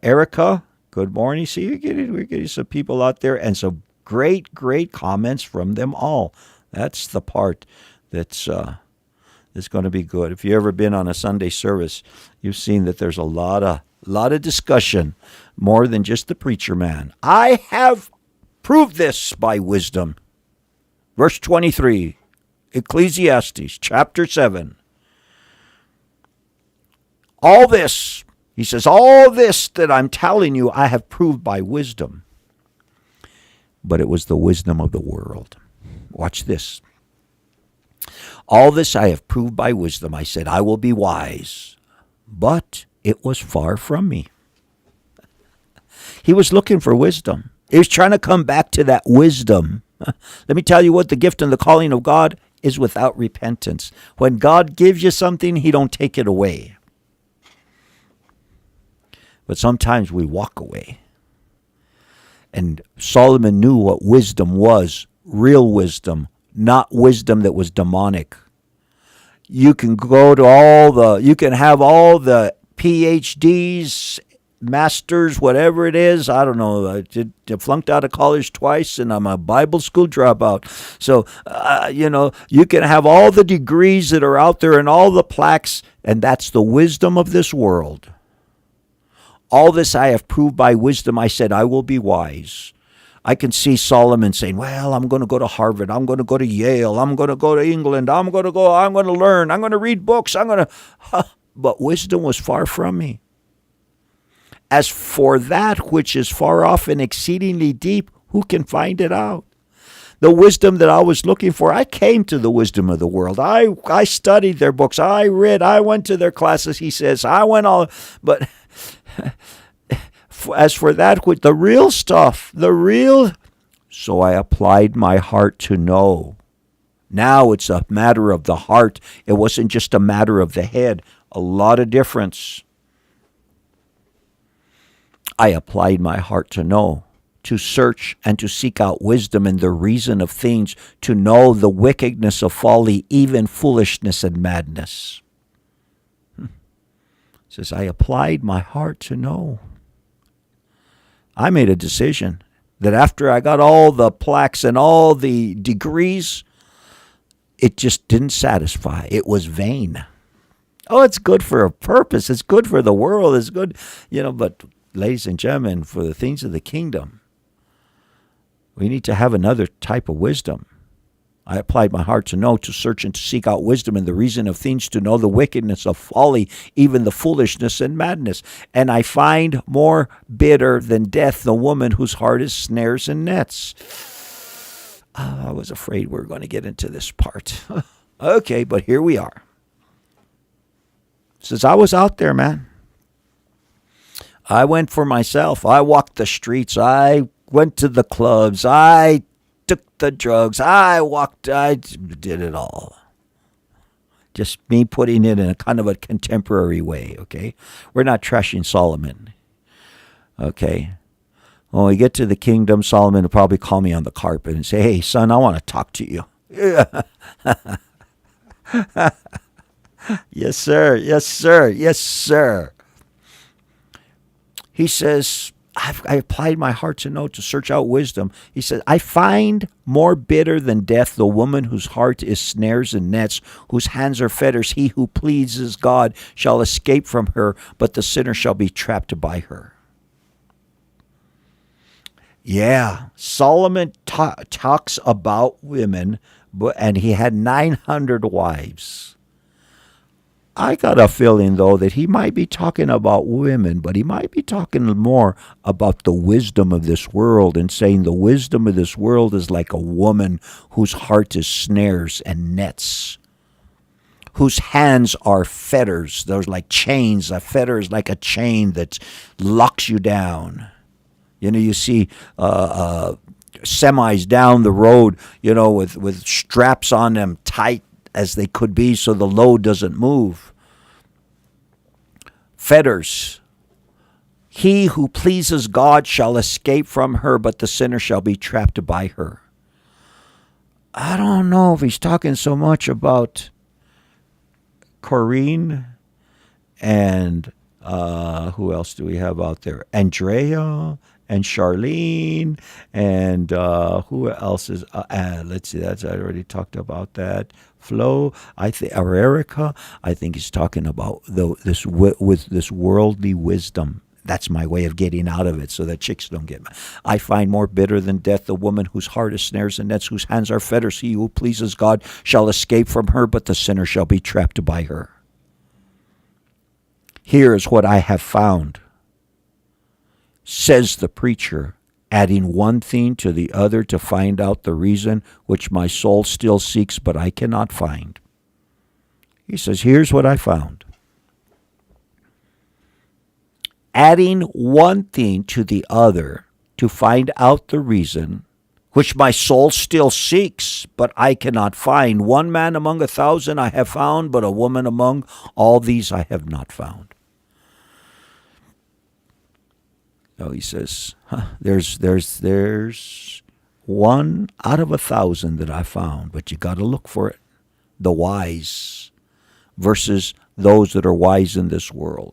Erica, good morning. See, we're getting some people out there and some great comments from them all. That's the part that's going to be good. If you've ever been on a Sunday service, you've seen that there's a lot of discussion, more than just the preacher man. I have proved this by wisdom. Verse 23, Ecclesiastes chapter 7. All this, he says, all this that I'm telling you, I have proved by wisdom. But it was the wisdom of the world. Watch this. All this I have proved by wisdom. I said, I will be wise. But it was far from me. He was looking for wisdom. He was trying to come back to that wisdom. Let me tell you what the gift and the calling of God is without repentance. When God gives you something, he don't take it away. But sometimes we walk away. And Solomon knew what wisdom was, real wisdom, not wisdom that was demonic. You can you can have all the PhDs, masters, whatever it is. I don't know. I flunked out of college twice, and I'm a Bible school dropout. So, you can have all the degrees that are out there and all the plaques, and that's the wisdom of this world. All this I have proved by wisdom. I said, I will be wise. I can see Solomon saying, well, I'm going to go to Harvard. I'm going to go to Yale. I'm going to go to England. I'm going to learn. I'm going to read books. But wisdom was far from me. As for that which is far off and exceedingly deep, who can find it out? The wisdom that I was looking for, I came to the wisdom of the world. I studied their books. I read. I went to their classes, he says. But as for that with the real stuff, so I applied my heart to know. Now it's a matter of the heart. It wasn't just a matter of the head. A lot of difference. I applied my heart to know, to search and to seek out wisdom and the reason of things, to know the wickedness of folly, even foolishness and madness. says, I applied my heart to know. I made a decision that after I got all the plaques and all the degrees, it just didn't satisfy. It was vain. Oh, it's good for a purpose. It's good for the world. It's good, but ladies and gentlemen, for the things of the kingdom, we need to have another type of wisdom. I applied my heart to know, to search and to seek out wisdom and the reason of things, to know the wickedness of folly, even the foolishness and madness. And I find more bitter than death the woman whose heart is snares and nets. Oh, I was afraid we were going to get into this part. Okay, but here we are. Says, I was out there, man. I went for myself. I walked the streets. I went to the clubs. I took the drugs. I did it all. Just me putting it in a kind of a contemporary way, okay? We're not trashing Solomon, okay? When we get to the kingdom, Solomon will probably call me on the carpet and say, hey, son, I want to talk to you. Yes, sir. Yes, sir. Yes, sir. He says, I applied my heart to know, to search out wisdom. He says, I find more bitter than death the woman whose heart is snares and nets, whose hands are fetters. He who pleases God shall escape from her, but the sinner shall be trapped by her. Yeah, Solomon talks about women, and he had 900 wives. I got a feeling, though, that he might be talking about women, but he might be talking more about the wisdom of this world and saying the wisdom of this world is like a woman whose heart is snares and nets, whose hands are fetters. Those like chains. A fetter is like a chain that locks you down. You see semis down the road, with straps on them tight as they could be so the load doesn't move. Fetters. He who pleases God shall escape from her, but the sinner shall be trapped by her. I don't know if he's talking so much about Corinne and who else do we have out there? Andrea and Charlene, and who else is? Let's see, I already talked about that. Flo, I think, or Erica. I think he's talking about this worldly wisdom. That's my way of getting out of it, so that chicks don't get mad. I find more bitter than death the woman whose heart is snares and nets, whose hands are fetters. He who pleases God shall escape from her, but the sinner shall be trapped by her. Here is what I have found, says the preacher, adding one thing to the other to find out the reason which my soul still seeks, but I cannot find. He says, here's what I found. Adding one thing to the other to find out the reason which my soul still seeks, but I cannot find. One man among 1,000 I have found, but a woman among all these I have not found. So he says, there's one out of 1,000 that I found, but you got to look for it. The wise versus those that are wise in this world.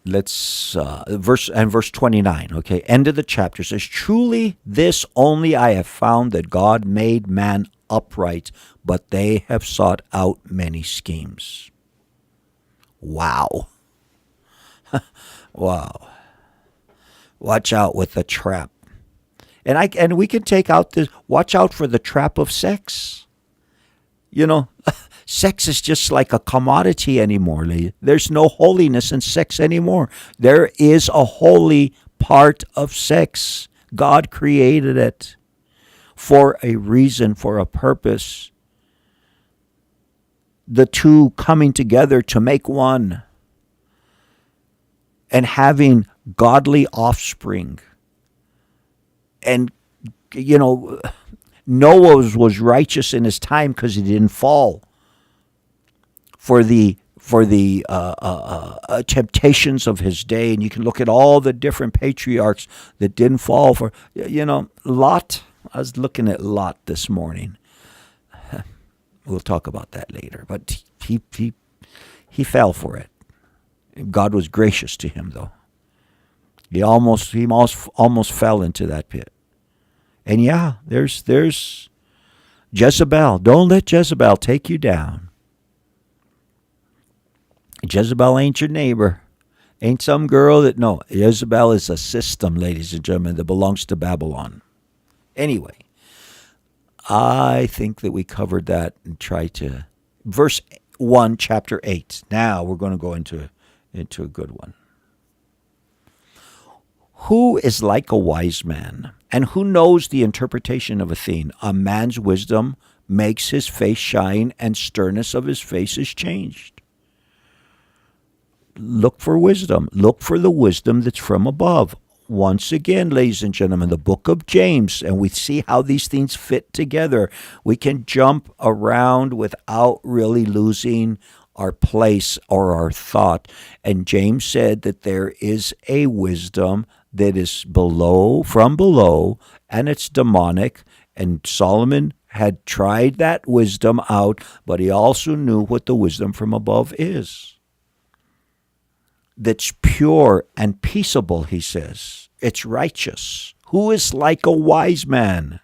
Let's verse 29. Okay, end of the chapter says, "Truly, this only I have found, that God made man upright, but they have sought out many schemes." Wow. Wow. Watch out with the trap. And we can take out this, watch out for the trap of sex. Sex is just like a commodity anymore. There's no holiness in sex anymore. There is a holy part of sex. God created it for a reason, for a purpose. The two coming together to make one and having godly offspring. And, Noah was righteous in his time because he didn't fall for the temptations of his day. And you can look at all the different patriarchs that didn't fall for, Lot. I was looking at Lot this morning. We'll talk about that later. But he fell for it. God was gracious to him, though. He almost fell into that pit. And yeah, there's Jezebel. Don't let Jezebel take you down. Jezebel ain't your neighbor. Ain't some girl that, no. Jezebel is a system, ladies and gentlemen, that belongs to Babylon. Anyway, I think that we covered that and tried to. Verse 1, chapter 8. Now we're going to go into a good one. Who is like a wise man, and who knows the interpretation of a thing? A man's wisdom makes his face shine, and sternness of his face is changed. Look for wisdom. Look for the wisdom that's from above. Once again, ladies and gentlemen, the book of James, and we see how these things fit together. We can jump around without really losing our place or our thought. And James said that there is a wisdom that is from below, and it's demonic. And Solomon had tried that wisdom out, but he also knew what the wisdom from above is. That's pure and peaceable, he says. It's righteous. Who is like a wise man?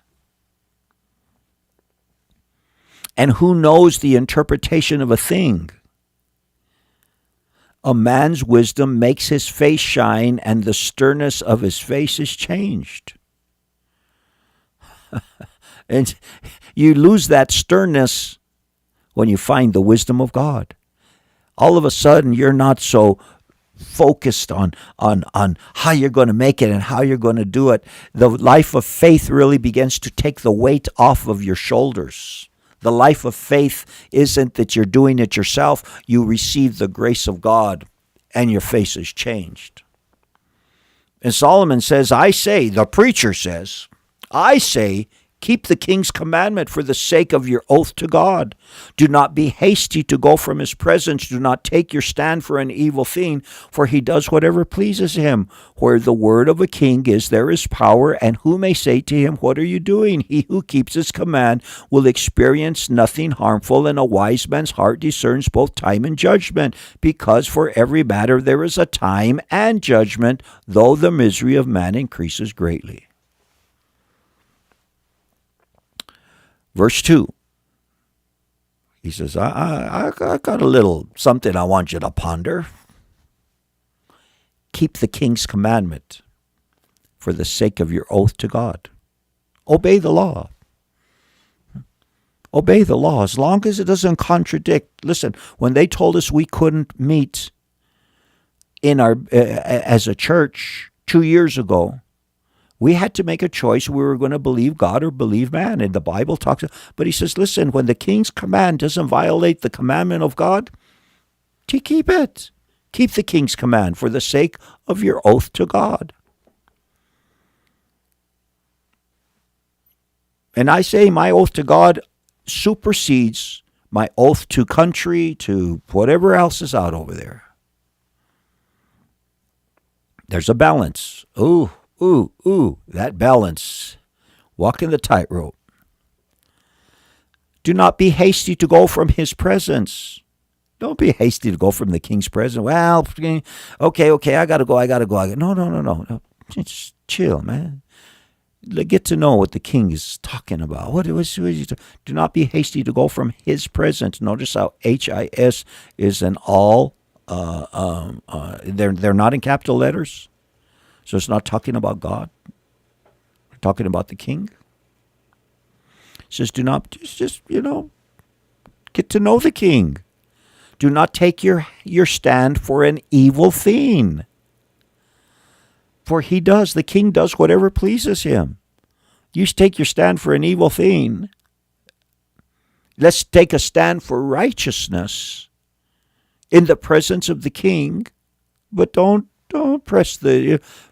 And who knows the interpretation of a thing? A man's wisdom makes his face shine, and the sternness of his face is changed. And you lose that sternness when you find the wisdom of God. All of a sudden, you're not so focused on how you're going to make it and how you're going to do it. The life of faith really begins to take the weight off of your shoulders. The life of faith isn't that you're doing it yourself. You receive the grace of God, and your face is changed. And Solomon says, the preacher says, I say, keep the king's commandment for the sake of your oath to God. Do not be hasty to go from his presence. Do not take your stand for an evil thing, for he does whatever pleases him. Where the word of a king is, there is power, and who may say to him, what are you doing? He who keeps his command will experience nothing harmful, and a wise man's heart discerns both time and judgment, because for every matter there is a time and judgment, though the misery of man increases greatly. Verse 2, he says, I got a little something I want you to ponder. Keep the king's commandment for the sake of your oath to God. Obey the law. Obey the law as long as it doesn't contradict. Listen, when they told us we couldn't meet in our as a church 2 years ago, we had to make a choice. We were going to believe God or believe man. And the Bible talks, but he says, listen, when the king's command doesn't violate the commandment of God, to keep it. Keep the king's command for the sake of your oath to God. And I say my oath to God supersedes my oath to country, to whatever else is out over there. There's a balance. Ooh, that balance. Walking the tightrope. Do not be hasty to go from his presence. Don't be hasty to go from the king's presence. Well, okay, I got to go. No. Just chill, man. Get to know what the king is talking about. What is he do not be hasty to go from his presence. Notice how HIS is an all. They're not in capital letters. So it's not talking about God. We're talking about the king. It says, do not just get to know the king. Do not take your stand for an evil thing. For the king does whatever pleases him. You take your stand for an evil thing. Let's take a stand for righteousness in the presence of the king, but don't press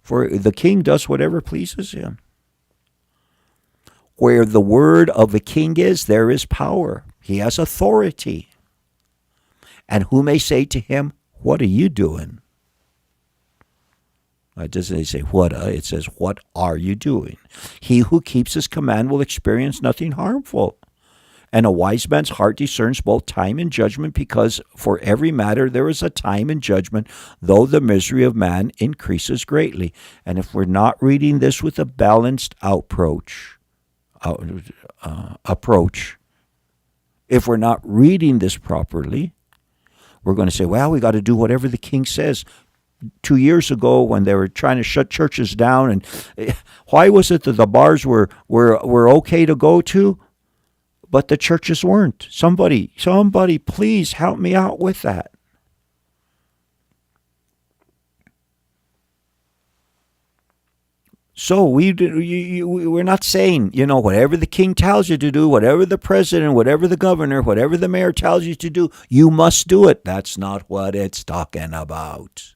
for the king does whatever pleases him. Where the word of a king is, there is power. He has authority. And who may say to him, what are you doing? It doesn't say what, it says, what are you doing? He who keeps his command will experience nothing harmful. And a wise man's heart discerns both time and judgment, because for every matter there is a time and judgment, though the misery of man increases greatly. And if we're not reading this with a balanced approach, if we're not reading this properly, we're going to say, well, we got to do whatever the king says. 2 years ago, when they were trying to shut churches down, and why was it that the bars were okay to go to, but the churches weren't? Somebody, please help me out with that. So we're not saying, whatever the king tells you to do, whatever the president, whatever the governor, whatever the mayor tells you to do, you must do it. That's not what it's talking about.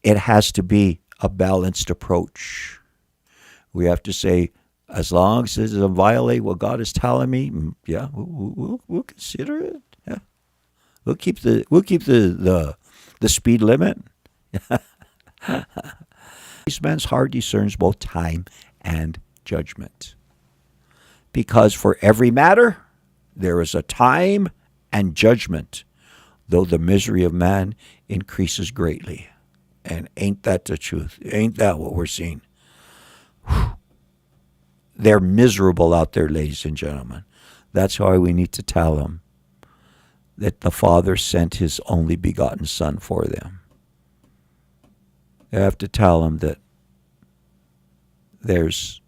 It has to be a balanced approach. We have to say, as long as it doesn't violate what God is telling me, yeah, we'll consider it. Yeah, we'll keep the speed limit. Wise man's heart discerns both time and judgment, because for every matter there is a time and judgment, though the misery of man increases greatly. And ain't that the truth? Ain't that what we're seeing? Whew. They're miserable out there, ladies and gentlemen. That's why we need to tell them that the Father sent His only begotten Son for them. You have to tell them that there's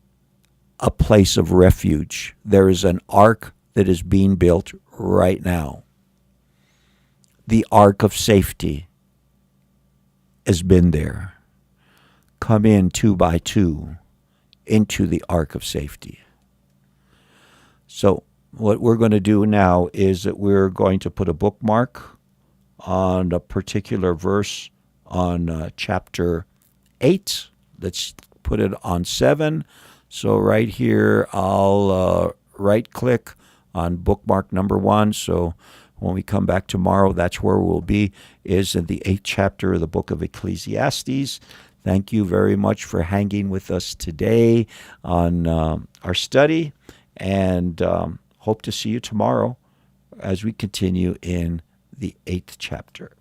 a place of refuge. There is an ark that is being built right now. The ark of safety has been there. Come in 2 by 2 into the ark of safety. So what we're going to do now is that we're going to put a bookmark on a particular verse on chapter 8. Let's put it on 7. So right here, I'll right-click on bookmark number 1. So when we come back tomorrow, that's where we'll be, is in the 8th chapter of the book of Ecclesiastes. Thank you very much for hanging with us today on our study, and hope to see you tomorrow as we continue in the 8th chapter.